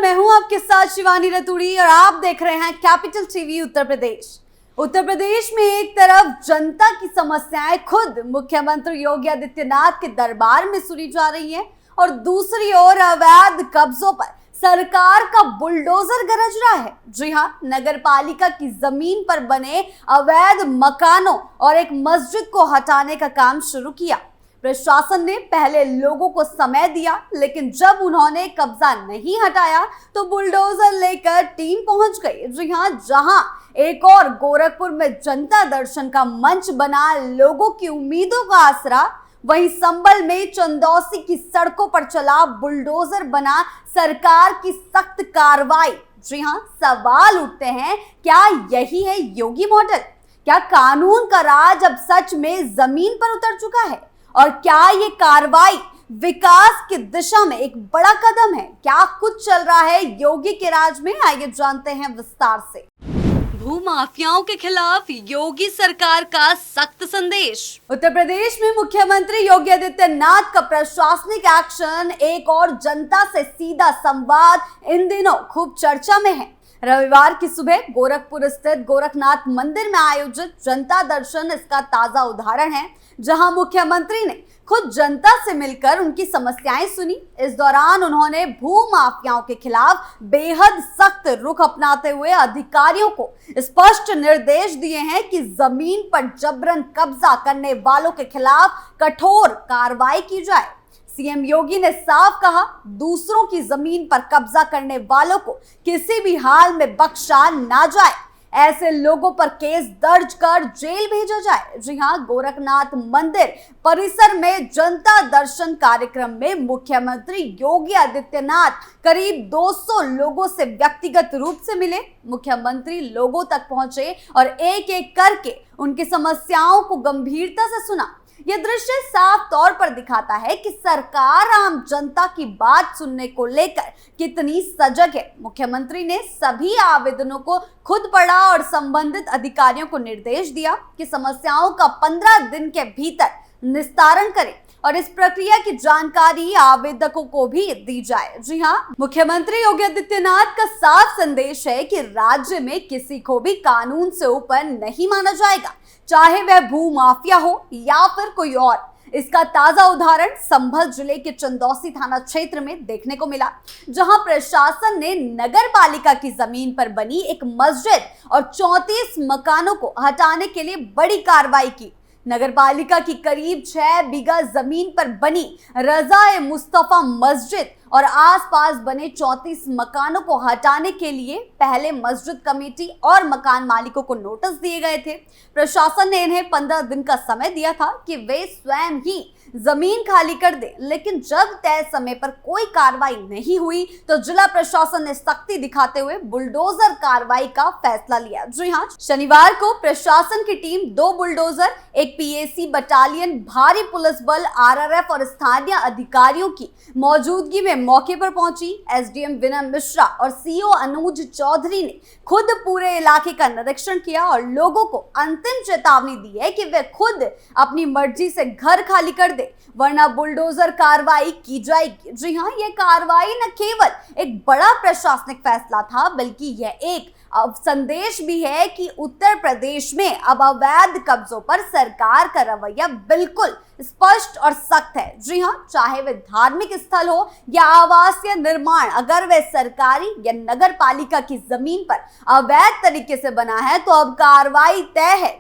मैं हूं आपके साथ शिवानी रतूड़ी और आप देख रहे हैं कैपिटल टीवी उत्तर प्रदेश। उत्तर प्रदेश में एक तरफ जनता की समस्याएं खुद मुख्यमंत्री योगी आदित्यनाथ के दरबार में सुनी जा रही हैं और दूसरी ओर अवैध कब्जों पर सरकार का बुलडोजर गरज रहा है। जी हां, नगर पालिका की जमीन पर बने अवैध मकानों और एक मस्जिद को हटाने का काम शुरू किया। प्रशासन ने पहले लोगों को समय दिया, लेकिन जब उन्होंने कब्जा नहीं हटाया तो बुलडोजर लेकर टीम पहुंच गई। जी हां, जहां एक और गोरखपुर में जनता दर्शन का मंच बना लोगों की उम्मीदों का आसरा, वहीं संभल में चंदौसी की सड़कों पर चला बुलडोजर बना सरकार की सख्त कार्रवाई। जी हां, सवाल उठते हैं, क्या यही है योगी मॉडल? क्या कानून का राज अब सच में जमीन पर उतर चुका है? और क्या ये कार्रवाई विकास की दिशा में एक बड़ा कदम है? क्या कुछ चल रहा है योगी के राज में? आइए जानते हैं विस्तार से। भूमाफियाओं के खिलाफ योगी सरकार का सख्त संदेश। उत्तर प्रदेश में मुख्यमंत्री योगी आदित्यनाथ का प्रशासनिक एक्शन, एक और जनता से सीधा संवाद इन दिनों खूब चर्चा में है। रविवार की सुबह गोरखपुर स्थित गोरखनाथ मंदिर में आयोजित जनता दर्शन इसका ताजा उदाहरण है, जहां मुख्यमंत्री ने खुद जनता से मिलकर उनकी समस्याएं सुनी। इस दौरान उन्होंने भूमाफियाओं के खिलाफ बेहद सख्त रुख अपनाते हुए अधिकारियों को स्पष्ट निर्देश दिए हैं कि जमीन पर जबरन कब्जा करने वालों के खिलाफ कठोर कार्रवाई की जाए। सीएम योगी ने साफ कहा, दूसरों की जमीन पर कब्जा करने वालों को किसी भी हाल में बख्शा ना जाए। ऐसे लोगों पर केस दर्ज कर जेल भेजा जाए। जी हां, गोरखनाथ मंदिर परिसर में जनता दर्शन कार्यक्रम में मुख्यमंत्री योगी आदित्यनाथ करीब 200 लोगों से व्यक्तिगत रूप से मिले। मुख्यमंत्री लोगों तक पहुंचे और एक एक करके उनकी समस्याओं को गंभीरता से सुना। यह दृश्य साफ तौर पर दिखाता है कि सरकार आम जनता की बात सुनने को लेकर कितनी सजग है। मुख्यमंत्री ने सभी आवेदनों को खुद पढ़ा और संबंधित अधिकारियों को निर्देश दिया कि समस्याओं का 15 दिन के भीतर निस्तारण करें और इस प्रक्रिया की जानकारी आवेदकों को भी दी जाए। जी हां, मुख्यमंत्री योगी आदित्यनाथ का साफ संदेश है कि राज्य में किसी को भी कानून से ऊपर नहीं माना जाएगा, चाहे वह भूमाफिया हो या फिर कोई और। इसका ताजा उदाहरण संभल जिले के चंदौसी थाना क्षेत्र में देखने को मिला, जहां प्रशासन ने नगर पालिका की जमीन पर बनी एक मस्जिद और 34 मकानों को हटाने के लिए बड़ी कार्रवाई की। नगर पालिका की करीब 6 बीघा जमीन पर बनी रजा मुस्तफा मस्जिद और आसपास बने 34 मकानों को हटाने के लिए पहले मस्जिद कमेटी और मकान मालिकों को नोटिस दिए गए थे। प्रशासन ने इन्हें 15 दिन का समय दिया था कि वे स्वयं ही जमीन खाली कर दे, लेकिन जब तय समय पर कोई कार्रवाई नहीं हुई तो जिला प्रशासन ने सख्ती दिखाते हुए बुलडोजर कार्रवाई का फैसला लिया। जी हां, शनिवार को प्रशासन की टीम 2 बुलडोजर, एक पीएसी बटालियन, भारी पुलिस बल, आरआरएफ और स्थानीय अधिकारियों की मौजूदगी में मौके पर पहुंची। एसडीएम विनय मिश्रा और सीओ अनुज चौधरी ने खुद पूरे इलाके का निरीक्षण किया और लोगों को अंतिम चेतावनी दी है कि वे खुद अपनी मर्जी से घर खाली कर दे, वरना बुलडोजर कार्रवाई की जाएगी। जी हां, यह कार्रवाई न केवल एक बड़ा प्रशासनिक फैसला था, बल्कि यह एक संदेश भी है कि उत्तर प्रदेश में अब अवैध कब्जों पर सरकार का रवैया बिल्कुल स्पष्ट और सख्त है। जी हां, चाहे वे धार्मिक स्थल हो या आवासीय निर्माण, अगर वे सरकारी या नगर पालिका की जमीन पर अवैध तरीके से बना है तो अब कार्रवाई तय है।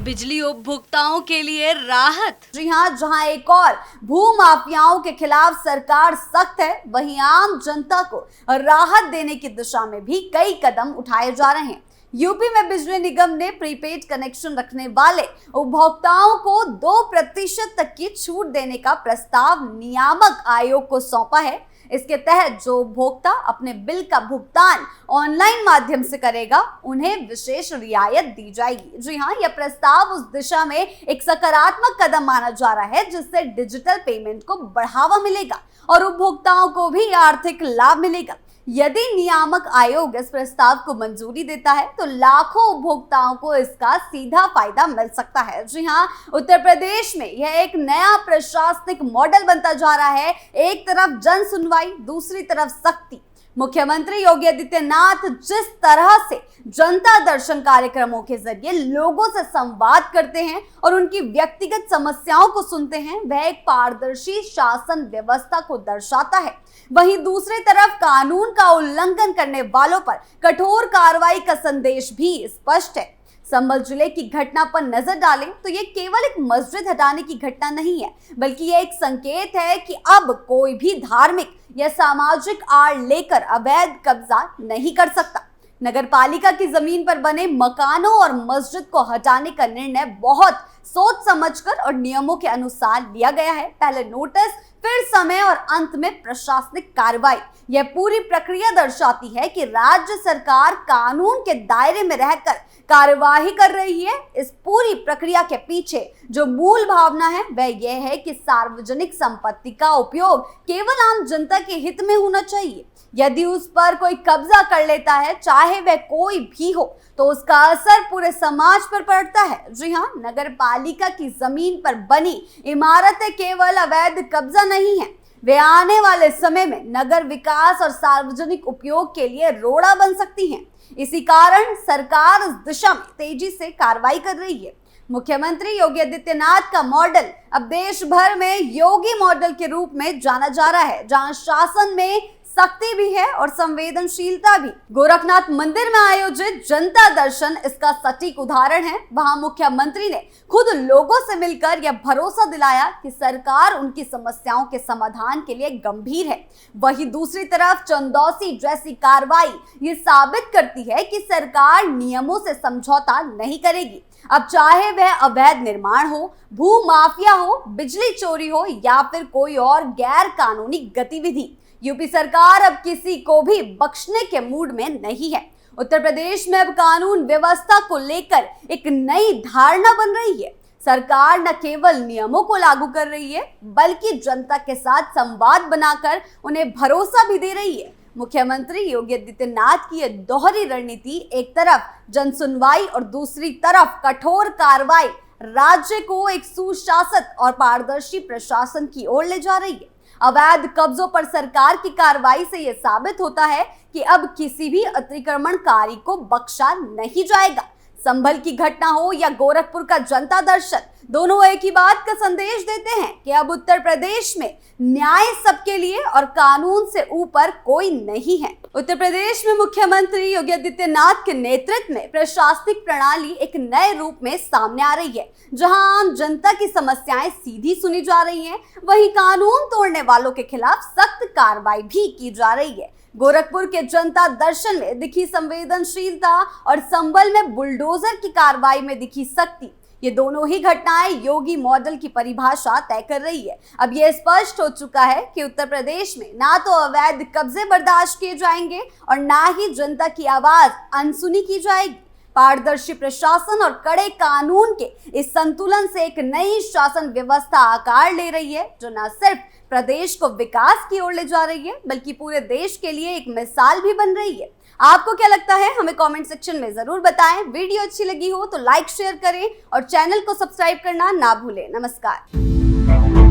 बिजली उपभोक्ताओं के लिए राहत। जी हां, जहां एक और भूमाफियाओं के खिलाफ सरकार सख्त है, वहीं आम जनता को राहत देने की दिशा में भी कई कदम उठाए जा रहे हैं। यूपी में बिजली निगम ने प्रीपेड कनेक्शन रखने वाले उपभोक्ताओं को 2% तक की छूट देने का प्रस्ताव नियामक आयोग को सौंपा है। इसके तहत जो उपभोक्ता अपने बिल का भुगतान ऑनलाइन माध्यम से करेगा, उन्हें विशेष रियायत दी जाएगी। जी हां, यह प्रस्ताव उस दिशा में एक सकारात्मक कदम माना जा रहा है, जिससे डिजिटल पेमेंट को बढ़ावा मिलेगा और उपभोक्ताओं को भी आर्थिक लाभ मिलेगा। यदि नियामक आयोग इस प्रस्ताव को मंजूरी देता है तो लाखों उपभोक्ताओं को इसका सीधा फायदा मिल सकता है। जी हां, उत्तर प्रदेश में यह एक नया प्रशासनिक मॉडल बनता जा रहा है। एक तरफ जन सुनवाई, दूसरी तरफ सख्ती। मुख्यमंत्री योगी आदित्यनाथ जिस तरह से जनता दर्शन कार्यक्रमों के जरिए लोगों से संवाद करते हैं और उनकी व्यक्तिगत समस्याओं को सुनते हैं, वह एक पारदर्शी शासन व्यवस्था को दर्शाता है। वहीं दूसरी तरफ कानून का उल्लंघन करने वालों पर कठोर कार्रवाई का संदेश भी स्पष्ट है। संभल जिले की घटना पर नजर डालें तो ये केवल एक मस्जिद हटाने की घटना नहीं है, बल्कि ये एक संकेत है कि अब कोई भी धार्मिक या सामाजिक आड़ लेकर अवैध कब्जा नहीं कर सकता। नगर पालिका की जमीन पर बने मकानों और मस्जिद को हटाने का निर्णय बहुत सोच समझकर और नियमों के अनुसार लिया गया है। पहले नोटिस, फिर समय और अंत में प्रशासनिक कार्रवाई। यह पूरी प्रक्रिया दर्शाती है कि राज्य सरकार कानून के दायरे में रहकर कार्यवाही कर रही है। इस पूरी प्रक्रिया के पीछे जो मूल भावना है वह यह है कि सार्वजनिक संपत्ति का उपयोग केवल आम जनता के हित में होना चाहिए। यदि उस पर कोई कब्जा कर लेता है, चाहे वह कोई भी हो, तो उसका असर पूरे समाज पर पड़ता है। जी हाँ, नगर पालिका की जमीन पर बनी इमारतें केवल अवैध कब्जा नहीं है, वे आने वाले समय में नगर विकास और सार्वजनिक उपयोग के लिए रोड़ा बन सकती हैं। इसी कारण सरकार इस दिशा में तेजी से कार्रवाई कर रही है। मुख्यमंत्री योगी आदित्यनाथ का मॉडल अब देश भर में योगी मॉडल के रूप में जाना जा रहा है, जहां शासन में सख्ती भी है और संवेदनशीलता भी। गोरखनाथ मंदिर में आयोजित जनता दर्शन इसका सटीक उदाहरण है। वहां मुख्यमंत्री ने खुद लोगों से मिलकर यह भरोसा दिलाया कि सरकार उनकी समस्याओं के समाधान के लिए गंभीर है। वहीं दूसरी तरफ चंदौसी जैसी कार्रवाई ये साबित करती है कि सरकार नियमों से समझौता नहीं करेगी। अब चाहे वह अवैध निर्माण हो, भू माफिया हो, बिजली चोरी हो या फिर कोई और गैर कानूनी गतिविधि, यूपी सरकार अब किसी को भी बख्शने के मूड में नहीं है। उत्तर प्रदेश में अब कानून व्यवस्था को लेकर एक नई धारणा बन रही है। सरकार न केवल नियमों को लागू कर रही है, बल्कि जनता के साथ संवाद बनाकर उन्हें भरोसा भी दे रही है। मुख्यमंत्री योगी आदित्यनाथ की यह दोहरी रणनीति, एक तरफ जनसुनवाई और दूसरी तरफ कठोर कार्रवाई, राज्य को एक सुशासित और पारदर्शी प्रशासन की ओर ले जा रही है। अवैध कब्जों पर सरकार की कार्रवाई से यह साबित होता है कि अब किसी भी अतिक्रमणकारी को बख्शा नहीं जाएगा। संभल की घटना हो या गोरखपुर का जनता दर्शन, दोनों एक ही बात का संदेश देते हैं कि अब उत्तर प्रदेश में न्याय सबके लिए और कानून से ऊपर कोई नहीं है। उत्तर प्रदेश में मुख्यमंत्री योगी आदित्यनाथ के नेतृत्व में प्रशासनिक प्रणाली एक नए रूप में सामने आ रही है, जहां आम जनता की समस्याएं सीधी सुनी जा रही हैं, वहीं कानून तोड़ने वालों के खिलाफ सख्त कार्रवाई भी की जा रही है। गोरखपुर के जनता दर्शन में दिखी संवेदनशीलता और संभल में बुलडोजर की कार्रवाई में दिखी सख्ती, ये दोनों ही घटनाएं योगी मॉडल की परिभाषा तय कर रही है। अब यह स्पष्ट हो चुका है कि उत्तर प्रदेश में ना तो अवैध कब्जे बर्दाश्त किए जाएंगे और ना ही जनता की आवाज अनसुनी की जाएगी। पारदर्शी प्रशासन और कड़े कानून के इस संतुलन से एक नई शासन व्यवस्था आकार ले रही है, जो न सिर्फ प्रदेश को विकास की ओर ले जा रही है, बल्कि पूरे देश के लिए एक मिसाल भी बन रही है। आपको क्या लगता है, हमें कमेंट सेक्शन में जरूर बताएं। वीडियो अच्छी लगी हो तो लाइक शेयर करें और चैनल को सब्सक्राइब करना ना भूलें। नमस्कार।